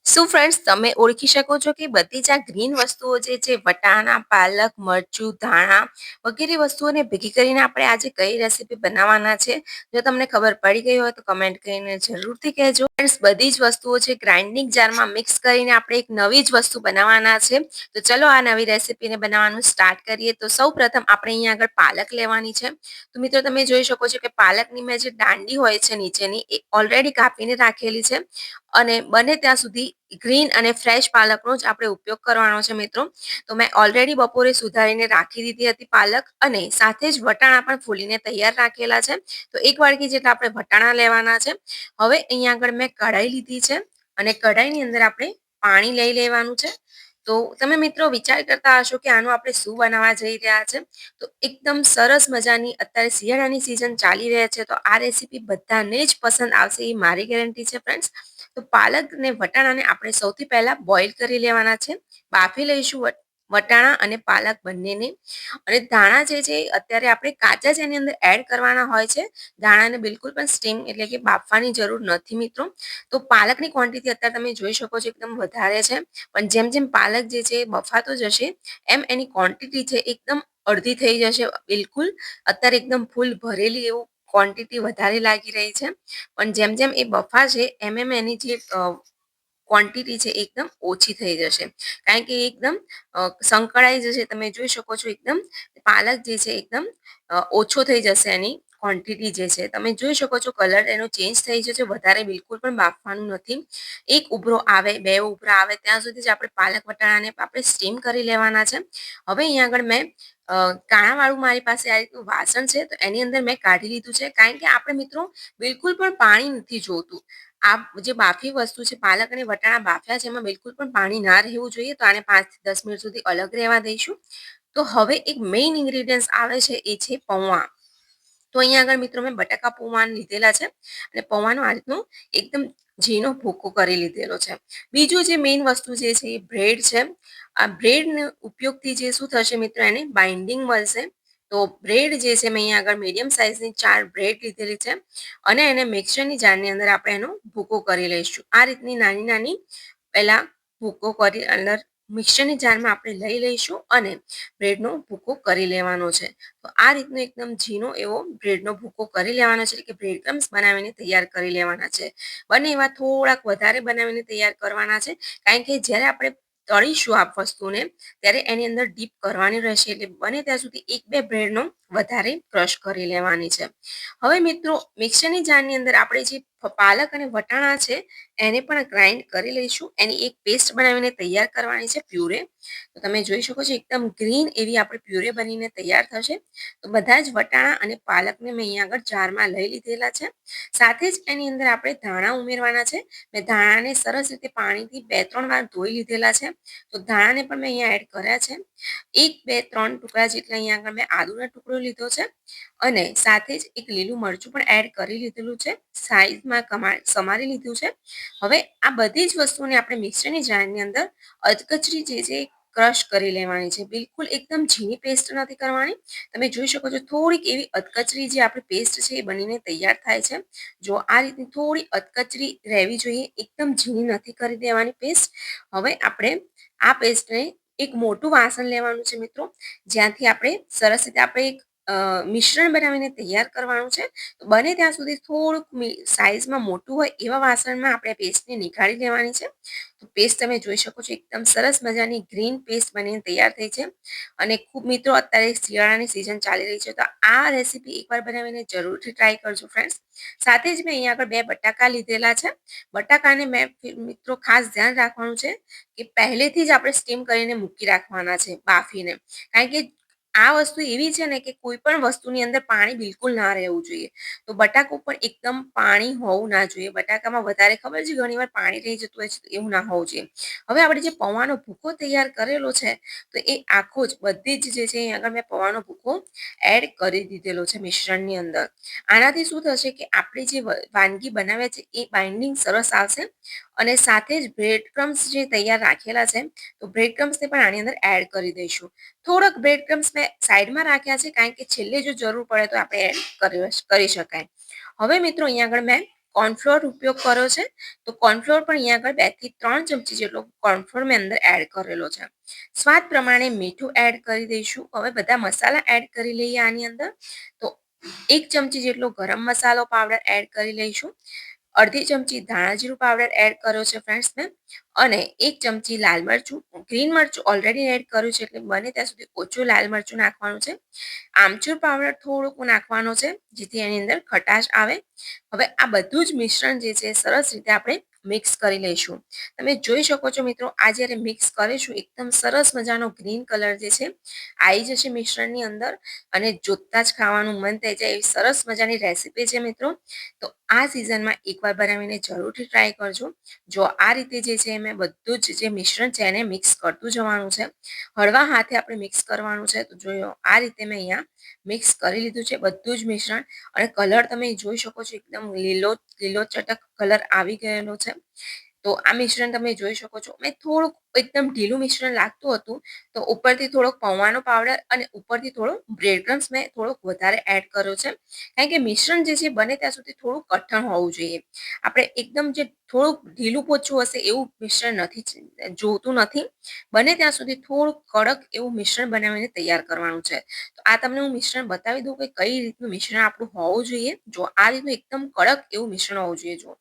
શું ફ્રેન્ડ્સ તમે ઓળખી શકો છો કે બધી જ આ ગ્રીન વસ્તુઓ જે છે વટાણા, પાલક, મરચું, ધાણા વગેરે વસ્તુઓને ભેગી કરીને આપણે આજે કઈ રેસીપી બનાવવાના છે? જો તમને ખબર પડી ગઈ હોય તો કમેન્ટ કરીને જરૂરથી કહેજો. ફ્રેન્ડ્સ બધી જ વસ્તુઓ છે ગ્રાઇન્ડિંગ જારમાં મિક્સ કરીને આપણે એક નવી જ વસ્તુ બનાવવાના છે. તો ચલો આ નવી રેસીપીને બનાવવાનું સ્ટાર્ટ કરીએ. તો સૌ પ્રથમ આપણે અહીંયા આગળ પાલક લેવાની છે. તો મિત્રો તમે જોઈ શકો છો કે પાલકની મેં જે દાંડી હોય છે નીચેની એ ઓલરેડી કાપીને રાખેલી છે અને બને ત્યાં સુધી ગ્રીન અને ફ્રેશ પાલકનો જ આપણે ઉપયોગ કરવાનો છે મિત્રો. તો મેં ઓલરેડી બપોરે સુધારીને રાખી દીધી હતી પાલક અને સાથે જ વટાણા પણ ફૂલીને તૈયાર રાખેલા છે. તો એક વાડકી જેટલા આપણે વટાણા લેવાના છે. હવે અહીંયા આગળ મેં કઢાઈ લીધી છે અને કઢાઈની અંદર આપણે પાણી લઈ લેવાનું છે. તો તમે મિત્રો વિચાર કરતા હશો કે આનું આપણે શું બનાવવા જઈ રહ્યા છે. તો એકદમ સરસ મજાની અત્યારે શિયાળાની સિઝન ચાલી રહ્યા છે તો આ રેસીપી બધાને જ પસંદ આવશે એ મારી ગેરંટી છે ફ્રેન્ડ્સ. તો પાલક ને વટાણાને આપણે સૌથી પહેલા બોઇલ કરી લેવાના છે. બાફી લઈશું વટાણા અને પાલક બંનેને. અને ધાણા જે છે અત્યારે આપણે કાચા જ એની અંદર એડ કરવાના હોય છે. ધાણાને બિલકુલ પણ સ્ટીમ એટલે કે બાફવાની જરૂર નથી મિત્રો. તો પાલકની ક્વોન્ટિટી અત્યારે તમે જોઈ શકો છો એકદમ વધારે છે. પણ જેમ જેમ પાલક જે છે બફાતો જશે એમ એની ક્વોન્ટિટી છે એકદમ અડધી થઈ જશે બિલકુલ. અત્યારે એકદમ ફૂલ ભરેલી એવું ક્વોન્ટિટી વધારે લાગી રહી છે. પણ જેમ જેમ એ બફા છે એમ એમ એની જે ક્વોન્ટિટી છે એકદમ ઓછી થઈ જશે. કારણ કે એકદમ સંકળાઈ જશે. તમે જોઈ શકો છો એકદમ પાલક જે છે એકદમ ઓછો થઈ જશે એની ક્વોન્ટિટી જે છે. તમે જોઈ શકો છો કલર એનો ચેન્જ થઈ જશે. વધારે બિલકુલ પણ બાફવાનું નથી. એક ઉભરો આવે બે ઉભરા આવે ત્યાં સુધી જ આપણે પાલક વટાણાને આપણે સ્ટીમ કરી લેવાના છે. હવે અહીંયા આગળ મેં કાણાવાળું મારી પાસે આ રીતનું વાસણ છે તો એની અંદર મેં કાઢી લીધું છે. કારણ કે આપણે મિત્રો બિલકુલ પણ પાણી નથી જોતું. આ જે બાફી વસ્તુ છે પાલક અને વટાણા બાફ્યા છે એમાં બિલકુલ પણ પાણી ના રહેવું જોઈએ. તો આને 5 થી 10 મિનિટ સુધી અલગ રહેવા દઈશું. તો હવે એક મેઇન ઇન્ગ્રેડિયન્ટ આવે છે એ છે પૌવા. તો અહીંયા આગળ મિત્રો મેં બટાકા પૌવા લીધેલા છે અને પૌવાનો આ રીતનો એકદમ ઝીણો ભૂકો કરી લીધેલો છે. બીજું જે મેઇન વસ્તુ જે છે એ બ્રેડ છે. આ બ્રેડ ઉપયોગથી જે શું થશે મિત્રો એને બાઇન્ડિંગ મળશે. તો બ્રેડ જે છે મેં અહીંયા આગળ મીડિયમ સાઇઝની 4 બ્રેડ લીધેલી છે અને એને મિક્સરની જારની અંદર આપણે એનો ભૂકો કરી લઈશું. આ રીતની નાની નાની પહેલા ભૂકો કરી અંદર મિક્સરની જારમાં આપણે લઈ લઈશું અને બ્રેડનો ભૂકો કરી લેવાનો છે. તો આ રીતનો એકદમ ઝીણો એવો બ્રેડનો ભૂકો કરી લેવાનો છે કે બ્રેડ ક્રમ્સ બનાવીને તૈયાર કરી લેવાના છે. બને એવા થોડાક વધારે બનાવીને તૈયાર કરવાના છે. કારણ કે જ્યારે આપણે તળીશું આ વસ્તુને ત્યારે એની અંદર ડીપ કરવાની રહેશે. એટલે બને ત્યાં સુધી એક બે બ્રેડનો વધારે ક્રશ કરી લેવાની છે. હવે મિત્રો મિક્સરની જારની અંદર આપણે જે પાલક અને વટાણા છે એને પણ ગ્રાઇન્ડ કરી લઈશું. એની એક પેસ્ટ બનાવીને તૈયાર કરવાની છે પ્યુરે. તો તમે જોઈ શકો છો એકદમ ગ્રીન એવી આપણે પ્યુરે બનીને તૈયાર થશે. તો બધા જ વટાણા અને પાલકને મેં અહીંયા આગળ જારમાં લઈ લીધેલા છે. સાથે જ એની અંદર આપણે ધાણા ઉમેરવાના છે. મેં ધાણાને સરસ રીતે પાણીથી 2-3 વાર ધોઈ લીધેલા છે. તો ધાણાને પણ મેં અહીંયા એડ કર્યા છે. 1-2-3 ટુકડા જેટલા અહીંયા આગળ મેં આદુનો ટુકડો લીધો છે અને સાથે જ એક લીલું મરચું પણ એડ કરી લીધેલું છે. સાઈઝમાં સમારી લીધું છે. હવે આ બધી જ વસ્તુને આપણે મિક્સરની જારની અંદર અધકચરી જે છે ક્રશ કરી લેવાની છે. બિલકુલ એકદમ ઝીણી પેસ્ટ નથી કરવાની. તમે જોઈ શકો છો થોડીક એવી અધકચરી જે આપણી પેસ્ટ છે એ બનીને તૈયાર થાય છે. જો આ રીતની થોડી અધકચરી રહેવી જોઈએ. એકદમ ઝીણી નથી કરી દેવાની પેસ્ટ. હવે આપણે આ પેસ્ટને એક મોટું વાસણ લેવાનું છે મિત્રો. જ્યાંથી આપણે સરસ રીતે આપણે એક મિશ્રણ બનાવીને તૈયાર કરવાનું છે. તો બને ત્યાં સુધી થોડુંક સાઈઝમાં મોટું હોય એવા વાસણમાં આપણે પેસ્ટને નીકાળી લેવાની છે. તો પેસ્ટ તમે જોઈ શકો છો એકદમ સરસ મજાની ગ્રીન પેસ્ટ બનીને તૈયાર થઈ છે. અને ખૂબ મિત્રો અત્યારે શિયાળાની સિઝન ચાલી રહી છે તો આ રેસીપી એકવાર બનાવીને જરૂરથી ટ્રાય કરજો ફ્રેન્ડ્સ. સાથે જ મેં અહીંયા આગળ 2 બટાકા લીધેલા છે. બટાકાને મેં મિત્રો ખાસ ધ્યાન રાખવાનું છે કે પહેલેથી જ આપણે સ્ટીમ કરીને મૂકી રાખવાના છે બાફીને. કારણ કે આ વસ્તુ એવી છે ને કે કોઈ પણ વસ્તુની અંદર પાણી બિલકુલ ના રહેવું જોઈએ. તો બટાકું પણ એકદમ પાણી હોવું ના જોઈએ. બટાકામાં વધારે ખબર છે ઘણીવાર પાણી રહી જતું હોય છે તો એવું ના હોવું જોઈએ. હવે આપણે જે પૌવાનો ભૂકો તૈયાર કરેલો છે તો એ આખો જ બધી જ જે છે અહીં આગળ મેં પૌવાનો ભૂકો એડ કરી દીધેલો છે મિશ્રણની અંદર. આનાથી શું થશે કે આપણે જે વાનગી બનાવ્યા છે એ બાઇન્ડિંગ સરસ આવશે અને સાથે જ બ્રેડ ક્રમ્સ જે તૈયાર રાખેલા છે તો બ્રેડ ક્રમ્સને પણ આની અંદર એડ કરી દઈશું. થોડોક બ્રેડ ક્રમ્સ મેં સાઈડમાં રાખ્યા છે કારણ કે છેલ્લે જો જરૂર પડે તો આપણે એડ કરી શકાય. હવે મિત્રો અહીંયા આગળ મેં કોર્નફ્લોર ઉપયોગ કર્યો છે, તો કોર્નફ્લોર પણ અહીંયા આગળ 2 થી 3 ચમચી જેટલો કોર્નફ્લોર મેં અંદર એડ કરેલો છે. સ્વાદ પ્રમાણે મીઠું એડ કરી દઈશું. હવે બધા મસાલા એડ કરી લઈએ આની અંદર. તો 1 ચમચી જેટલો ગરમ મસાલો પાવડર એડ કરી લઈશું. અડધી ચમચી ધાણા જીરું પાવડર એડ કર્યો છે ફ્રેન્ડ્સ મેં, અને 1 ચમચી લાલ મરચું. ગ્રીન મરચું ઓલરેડી એડ કર્યું છે એટલે બને ત્યાં સુધી ઓછું લાલ મરચું નાખવાનું છે. આમચૂર પાવડર થોડુંક નાખવાનો છે જેથી એની અંદર ખટાશ આવે. હવે આ બધું જ મિશ્રણ જે છે સરસ રીતે આપણે મિક્સ કરી લઈશું. તમે જોઈ શકો છો મિત્રો, આ જ્યારે મિક્સ કરીશું એકદમ સરસ મજાનો ગ્રીન કલર જે છે આવી જશે મિશ્રણની અંદર, અને જોતા જ ખાવાનું મન થઈ જાય એવી સરસ મજાની રેસીપી છે મિત્રો. તો આ સિઝનમાં એકવાર બનાવીને જરૂરથી ટ્રાય કરજો. જો આ રીતે જે છે મેં બધું જ જે મિશ્રણ છે એને મિક્સ કરતું જવાનું છે. હળવા હાથે આપણે મિક્સ કરવાનું છે. તો જોયો આ રીતે મેં અહીંયા મિક્સ કરી લીધું છે બધું જ મિશ્રણ, અને કલર તમે જોઈ શકો છો એકદમ લીલો લીલો ચટક કલર આવી ગયેલો છે. તો આ મિશ્રણ તમે જોઈ શકો છો, મેં થોડુંક એકદમ ઢીલું મિશ્રણ લાગતું હતું તો ઉપરથી થોડોક પૌવાનો પાવડર અને ઉપરથી થોડો બ્રેડ ક્રમ્સ મેં થોડોક વધારે એડ કર્યો છે. કારણ કે મિશ્રણ જે છે બને ત્યાં સુધી થોડું કઠણ હોવું જોઈએ. આપણે એકદમ જે થોડુંક ઢીલું પોચું હશે એવું મિશ્રણ નથી જોતું નથી. બને ત્યાં સુધી થોડું કડક એવું મિશ્રણ બનાવીને તૈયાર કરવાનું છે. તો આ તમને હું મિશ્રણ બતાવી દઉં કે કઈ રીતનું મિશ્રણ આપણું હોવું જોઈએ. જો આ રીતનું એકદમ કડક એવું મિશ્રણ હોવું જોઈએ. જો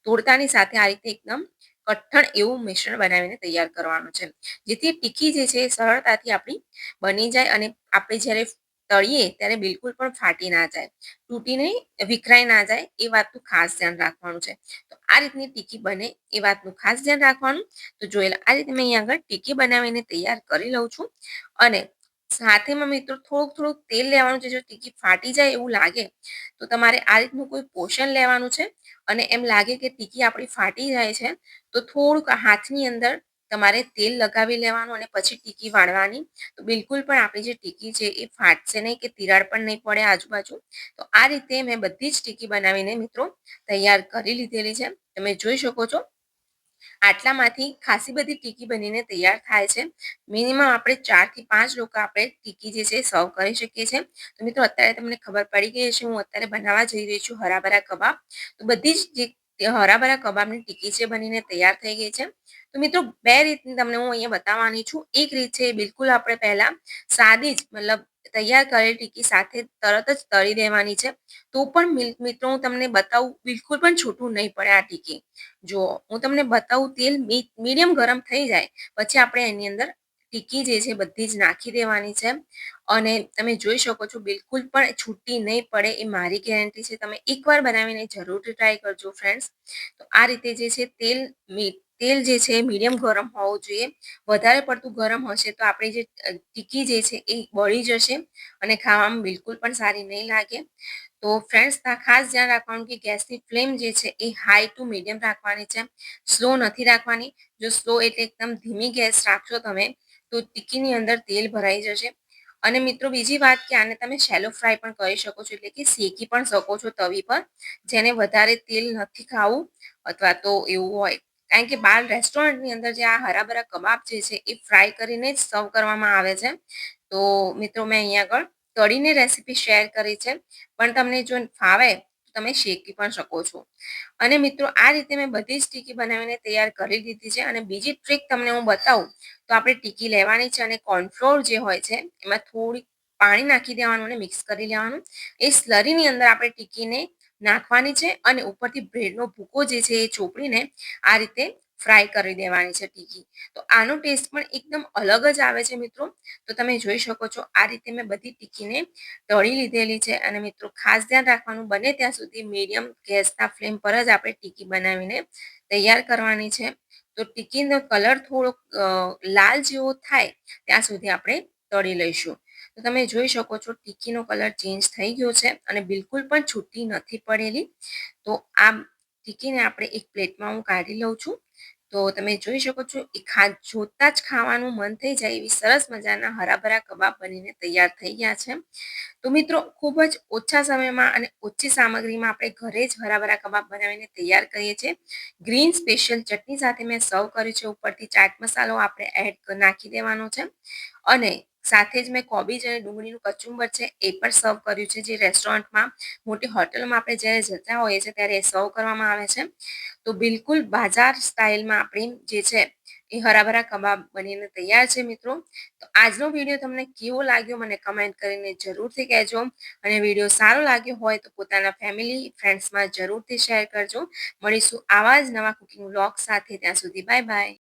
તોડતાની સાથે આ રીતે એકદમ કઠણ એવું મિશ્રણ બનાવીને તૈયાર કરવાનું છે, જેથી ટીકી જે છે સરળતાથી આપણી બની જાય અને આપણે જ્યારે તળીએ ત્યારે બિલકુલ પણ ફાટી ના જાય, તૂટીને વિખરાઈ ના જાય એ વાતનું ખાસ ધ્યાન રાખવાનું છે. તો આ રીતની ટીકી બને એ વાતનું ખાસ ધ્યાન રાખવાનું. તો જોયેલા આ રીતે મેં અહીંયા આગળ ટીકી બનાવીને તૈયાર કરી લઉં છું. અને સાથેમાં મિત્રો થોડુંક તેલ લેવાનું છે. જો ટીકી ફાટી જાય એવું લાગે તો તમારે આ રીતનું કોઈ પોષણ લેવાનું છે, અને એમ લાગે કે ટીકી આપણી ફાટી જાય છે તો થોડુંક હાથની અંદર તમારે તેલ લગાવી લેવાનું અને પછી ટીકી વાળવાની. તો બિલકુલ પણ આપણી જે ટીકી છે એ ફાટશે નહીં કે તિરાડ પણ નહીં પડે આજુબાજુ. તો આ રીતે મેં બધી જ ટીકી બનાવીને મિત્રો તૈયાર કરી લીધેલી છે. તમે જોઈ શકો છો આટલામાંથી ખાસી બધી ટીકી બનીને તૈયાર થાય છે. મિનિમમ આપણે 4 થી 5 લોકો આપણે ટીકી જે છે સર્વ કરી શકીએ છીએ. તો મિત્રો અત્યારે તમને ખબર પડી ગઈ છે, હું અત્યારે બનાવવા જઈ રહી છું હરાભરા કબાબ. તો બધી જ જે હરાભરા કબાબની ટીકી છે બનીને તૈયાર થઈ ગઈ છે. તો મિત્રો 2 રીતની તમને હું અહીંયા બતાવવાની છું. એક રીત છે બિલકુલ આપણે પહેલા સાદી જ મતલબ તૈયાર કરેલી ટીકી સાથે તરત જ તળી દેવાની છે. તો પણ મિત્રો હું તમને બતાવું બિલકુલ પણ છૂટું નહીં પડે આ ટીકી. જો હું તમને બતાવું, તેલ મીડિયમ ગરમ થઈ જાય પછી આપણે એની અંદર ટીકી જે છે બધી જ નાખી દેવાની છે. અને તમે જોઈ શકો છો બિલકુલ પણ છૂટી નહીં પડે એ મારી ગેરંટી છે. તમે એકવાર બનાવીને જરૂરથી ટ્રાય કરજો ફ્રેન્ડ્સ. તો આ રીતે જે છે તેલ જે છે મીડિયમ ગરમ હોવું જોઈએ. વધારે પડતું ગરમ હશે તો આપણી જે ટીકી જે છે એ બળી જશે અને ખાવામાં બિલકુલ પણ સારી નહીં લાગે. તો ફ્રેન્ડ્સ ખાસ ધ્યાન રાખવાનું કે ગેસની ફ્લેમ જે છે એ હાઈ ટુ મીડિયમ રાખવાની છે, સ્લો નથી રાખવાની. જો સ્લો એટલે એકદમ ધીમી ગેસ રાખશો તમે તો ટીકીની અંદર તેલ ભરાઈ જશે. અને મિત્રો બીજી વાત કે આને તમે શેલો ફ્રાય પણ કરી શકો છો, એટલે કે શેકી પણ શકો છો તવી પર, જેને વધારે તેલ નથી ખાવું અથવા તો એવું હોય. કારણ કે બાર રેસ્ટોરન્ટની અંદર જે આ હરાભરા કબાબ જે છે એ ફ્રાય કરીને જ સર્વ કરવામાં આવે છે. તો મિત્રો મેં અહીંયા આગળ તળીને રેસીપી શેર કરી છે, પણ તમને જો ફાવે તો તમે શેકી પણ શકો છો. અને મિત્રો આ રીતે મેં બધી જ ટીકી બનાવીને તૈયાર કરી દીધી છે. અને બીજી ટ્રીક તમને હું બતાવું તો આપણે ટીકી લેવાની છે અને કોર્નફ્લોર જે હોય છે એમાં થોડી પાણી નાખી દેવાનું અને મિક્સ કરી લેવાનું. એ સ્લરીની અંદર આપણે ટીકીને નાખવાની છે અને ઉપરથી બ્રેડનો ભૂકો જે છે એ ચોપડીને આ રીતે ફ્રાય કરી દેવાની છે ટીકી. તો આનો ટેસ્ટ પણ એકદમ અલગ જ આવે છે મિત્રો. તો તમે જોઈ શકો છો આ રીતે મેં બધી ટીકીને તળી લીધેલી છે. અને મિત્રો ખાસ ધ્યાન રાખવાનું, બને ત્યાં સુધી મીડિયમ ગેસના ફ્લેમ પર જ આપણે ટીકી બનાવીને તૈયાર કરવાની છે. તો ટીકીનો કલર થોડોક લાલ જેવો થાય ત્યાં સુધી આપણે તળી લઈશું. તો તમે જોઈ શકો છો ટીકીનો કલર ચેન્જ થઈ ગયો છે અને બિલકુલ પણ છૂટી નથી પડેલી. તો આ ટીકીને આપણે એક પ્લેટમાં હું કાઢી લઉં છું. તો તમે જોઈ શકો છો એ જોતા જ ખાવાનું મન થઈ જાય એવી સરસ મજાના હરાભરા કબાબ બનીને તૈયાર થઈ ગયા છે. તો મિત્રો ખૂબ જ ઓછા સમયમાં અને ઓછી સામગ્રીમાં આપણે ઘરે જ હરાભરા કબાબ બનાવીને તૈયાર કરીએ છીએ. ગ્રીન સ્પેશિયલ ચટણી સાથે મેં સર્વ કર્યું છે. ઉપરથી ચાટ મસાલો આપણે નાખી દેવાનો છે. અને સાથે જ મેં કોબીજ અને ડુંગળીનું કચુંબર છે એ પણ સર્વ કર્યું છે, જે રેસ્ટોરન્ટમાં મોટી હોટલમાં આપણે જ્યારે જતા હોઈએ છીએ ત્યારે એ સર્વ કરવામાં આવે છે. તો બિલકુલ બાજાર સ્ટાઇલમાં આપણી જે છે એ હરાભરા કબાબ બનીને તૈયાર છે મિત્રો. તો આજનો વિડીયો તમને કેવો લાગ્યો મને કમેન્ટ કરીને જરૂરથી કહેજો, અને વિડીયો સારો લાગ્યો હોય તો પોતાના ફેમિલી ફ્રેન્ડ્સમાં જરૂરથી શેર કરજો. મળીશું આવા જ નવા કુકિંગ વ્લોગ સાથે, ત્યાં સુધી બાય બાય.